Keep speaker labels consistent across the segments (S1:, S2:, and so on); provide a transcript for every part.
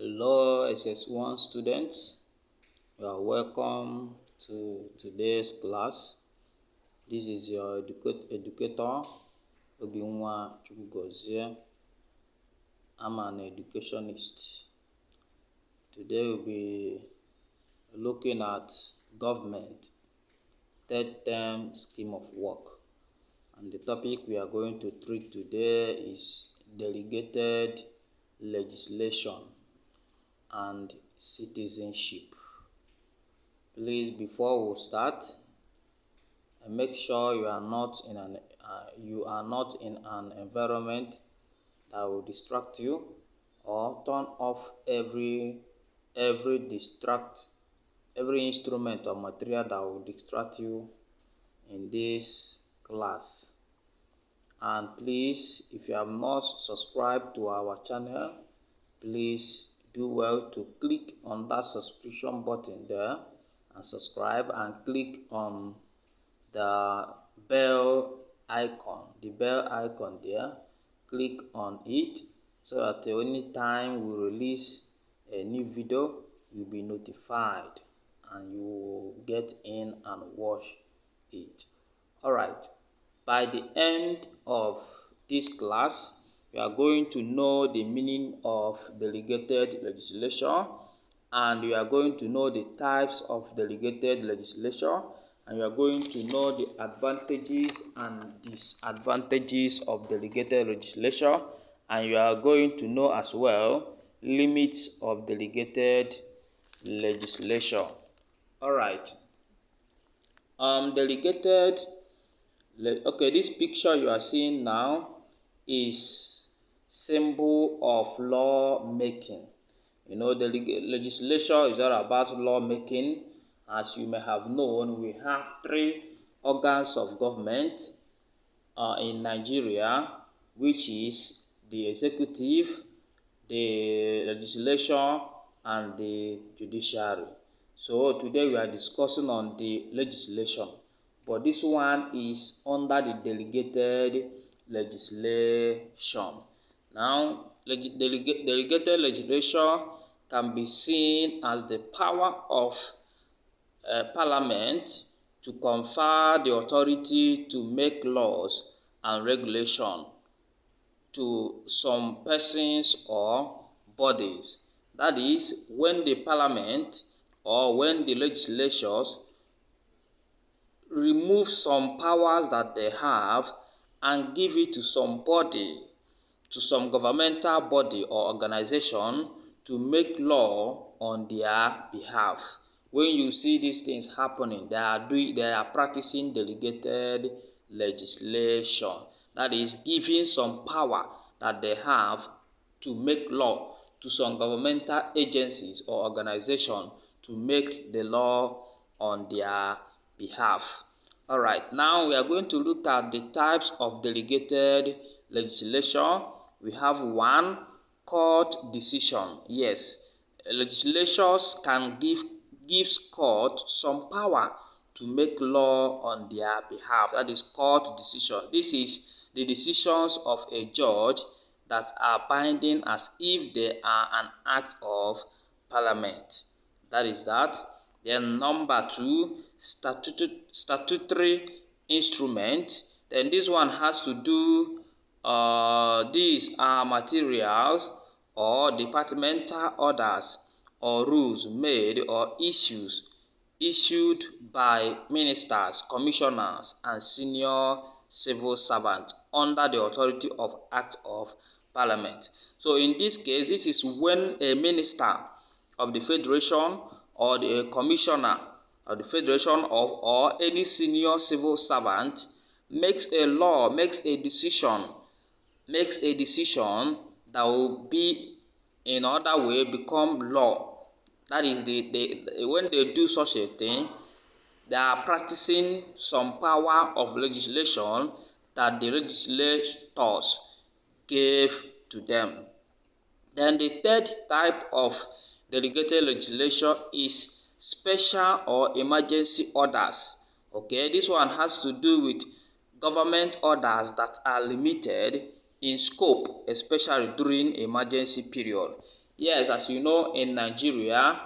S1: Hello ss1 students, you are welcome to today's class. This is your educator Obinwa Chukwugozie. I'm an educationist. Today we'll be looking at government third term scheme of work, and the topic we are going to treat today is delegated legislation and citizenship. Please, before we start, make sure you are not in an environment that will distract you, or turn off every instrument or material that will distract you in this class. And please, if you have not subscribed to our channel, please do well to click on that subscription button there and subscribe, and click on the bell icon there. Click on it so that any time we release a new video, you'll be notified and you will get in and watch it. Alright, by the end of this class, we are going to know the meaning of delegated legislation, and we are going to know the types of delegated legislation, and we are going to know the advantages and disadvantages of delegated legislation, and you are going to know as well limits of delegated legislation. All right. This picture you are seeing now is symbol of law making. You know, the legislation is all about law making. As you may have known, we have three organs of government in Nigeria, which is the executive, the legislation, and the judiciary. So today we are discussing on the legislation, but this one is under the delegated legislation. Now, delegated legislation can be seen as the power of Parliament to confer the authority to make laws and regulation to some persons or bodies. That is, when the Parliament or when the legislatures remove some powers that they have and give it to somebody, to some governmental body or organization to make law on their behalf. When you see these things happening, they are practicing delegated legislation. That is, giving some power that they have to make law to some governmental agencies or organization to make the law on their behalf. All right, now we are going to look at the types of delegated legislation. We have one, court decision. Yes, legislatures can give court some power to make law on their behalf. That is court decision. This is the decisions of a judge that are binding as if they are an act of Parliament. That is that. Then number two, statutory instrument. Then this one has to do, these are materials or departmental orders or rules made or issued by ministers, commissioners, and senior civil servants under the authority of Act of Parliament. So in this case, this is when a minister of the Federation or the commissioner of the Federation or any senior civil servant makes a law, makes a decision that will be in other way become law. That is, when they do such a thing, they are practicing some power of legislation that the legislators gave to them. Then the third type of delegated legislation is special or emergency orders. Okay, this one has to do with government orders that are limited in scope, especially during emergency period. Yes, as you know, in Nigeria,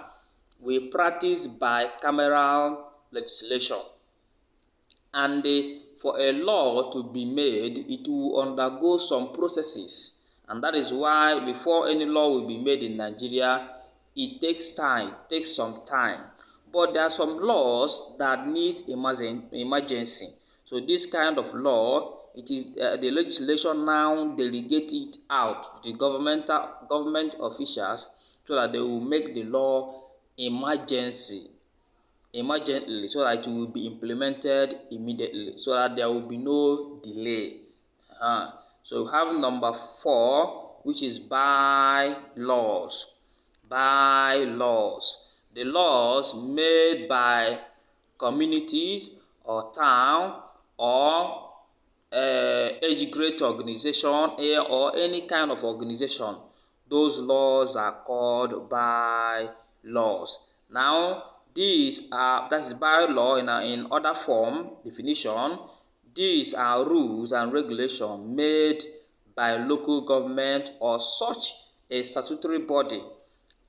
S1: we practice bicameral legislation. And for a law to be made, it will undergo some processes. And that is why before any law will be made in Nigeria, it takes time, it takes some time. But there are some laws that need emergency. So this kind of law, it is the legislation now delegate it out to the government officials so that they will make the law emergently, so that it will be implemented immediately, so that there will be no delay. So we have number 4, which is bylaws. Bylaws. The laws made by communities or town or age grade organization or any kind of organization. Those laws are called bylaws. Now, these are, that is bylaw in other form definition. These are rules and regulations made by local government or such a statutory body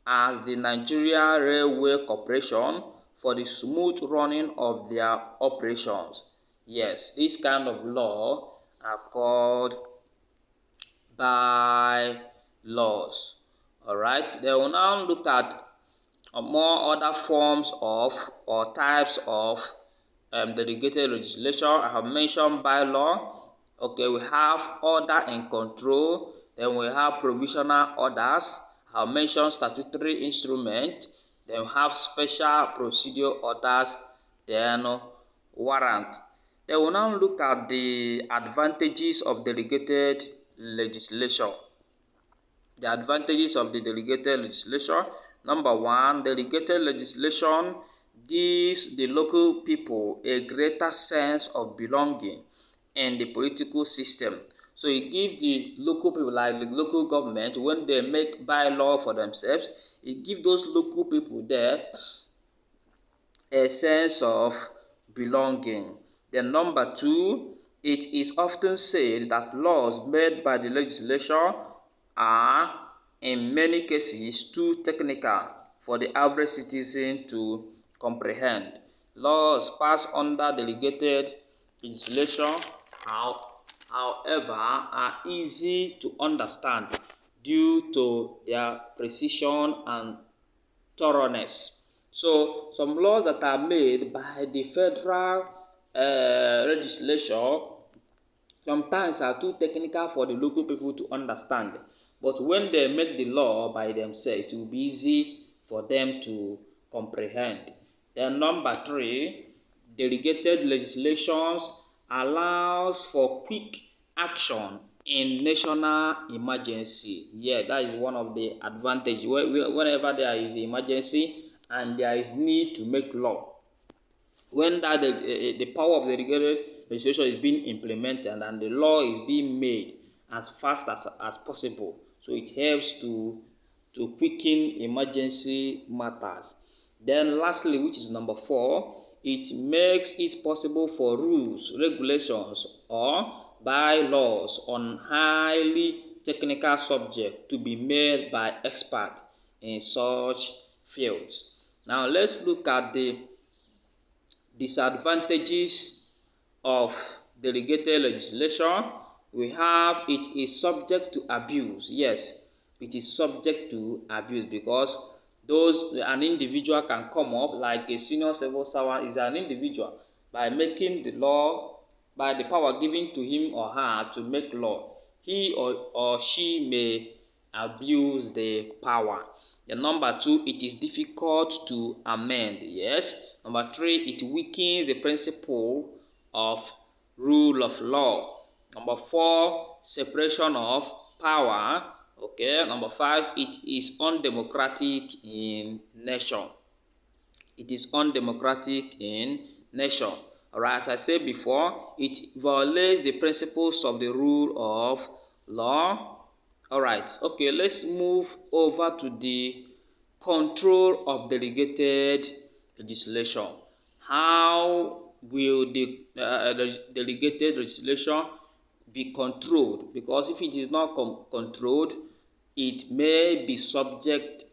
S1: as the Nigeria Railway Corporation for the smooth running of their operations. Yes, this kind of law are called bylaws. Alright, they will now look at more other forms of or types of delegated legislation. I have mentioned bylaw. Okay, we have order and control. Then we have provisional orders. I have mentioned statutory instrument. Then we have special procedure orders. Then warrant. Then we'll now look at the advantages of delegated legislation. The advantages of the delegated legislation. Number 1, delegated legislation gives the local people a greater sense of belonging in the political system. So it gives the local people, like the local government, when they make bylaw for themselves, it gives those local people there a sense of belonging. Then number 2, it is often said that laws made by the legislature are in many cases too technical for the average citizen to comprehend. Laws passed under delegated legislation, however, are easy to understand due to their precision and thoroughness. So some laws that are made by the federal legislature sometimes are too technical for the local people to understand. But when they make the law by themselves, it will be easy for them to comprehend. Then number 3, delegated legislations allows for quick action in national emergency. Yeah, that is one of the advantages. Whenever there is emergency and there is need to make law, when that the power of the delegated legislation is being implemented and the law is being made as fast as possible, so it helps to quicken emergency matters. Then lastly, which is number 4, it makes it possible for rules, regulations, or bylaws on highly technical subjects to be made by experts in such fields. Now let's look at the disadvantages of delegated legislation. We have it is subject to abuse. Yes, it is subject to abuse because an individual can come up, like a senior civil servant is an individual, by making the law, by the power given to him or her to make law, he or she may abuse the power. The number 2, it is difficult to amend. Yes. Number 3, it weakens the principle of rule of law. Number 4, separation of power. Okay. Number 5, it is undemocratic in nature. It is undemocratic in nature. Alright, as I said before, it violates the principles of the rule of law. Alright, okay, let's move over to the control of delegated legislation. How will the delegated legislation be controlled? Because if it is not controlled, it may be subject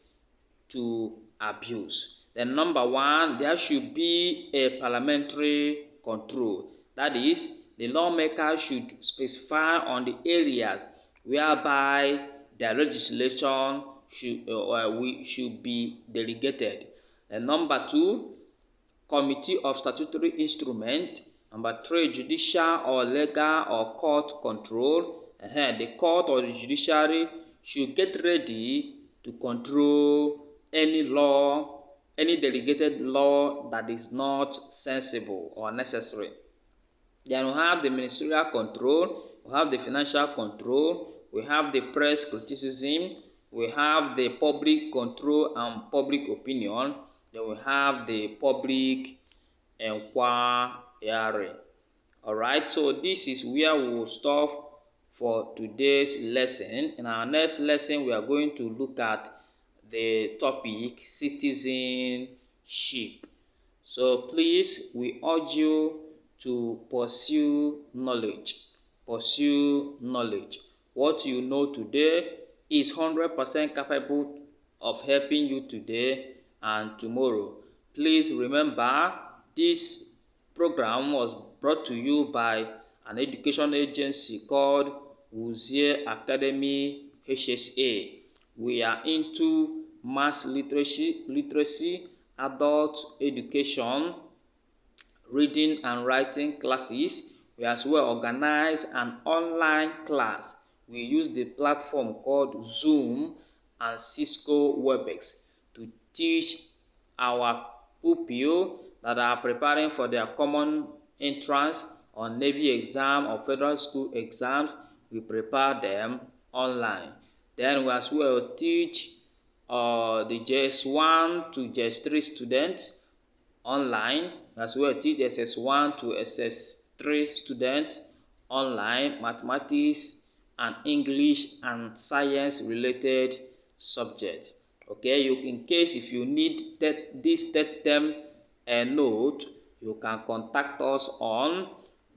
S1: to abuse. Then number one, there should be a parliamentary control. That is, the lawmaker should specify on the areas whereby their legislation should be delegated. And number two, Committee of Statutory Instrument. Number three, judicial or legal or court control. The court or the judiciary should get ready to control any law, any delegated law that is not sensible or necessary. Then we have the ministerial control, we have the financial control, we have the press criticism, we have the public control and public opinion, then we have the public inquiry. Alright, so this is where we will stop for today's lesson. In our next lesson, we are going to look at the topic citizenship. So please, we urge you to pursue knowledge. Pursue knowledge. What you know today is 100% capable of helping you today and tomorrow. Please remember, this program was brought to you by an education agency called Wuzie Academy HSA. We are into mass literacy, adult education, reading and writing classes. We as well organize an online class. We use the platform called Zoom and Cisco WebEx to teach our pupils that are preparing for their common entrance or Navy exam or federal school exams. We prepare them online. Then we as well teach the JS1 to JS3 students online. As well teach SS1 to SS3 students online, mathematics and English and science related subjects. Okay, in case if you need this third term note, you can contact us on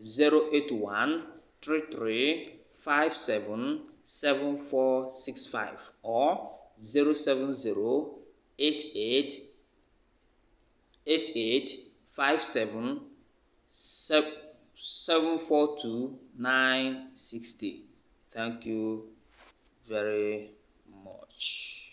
S1: 081 33 57 7465 or 070 88 57 742 960. Thank you very much.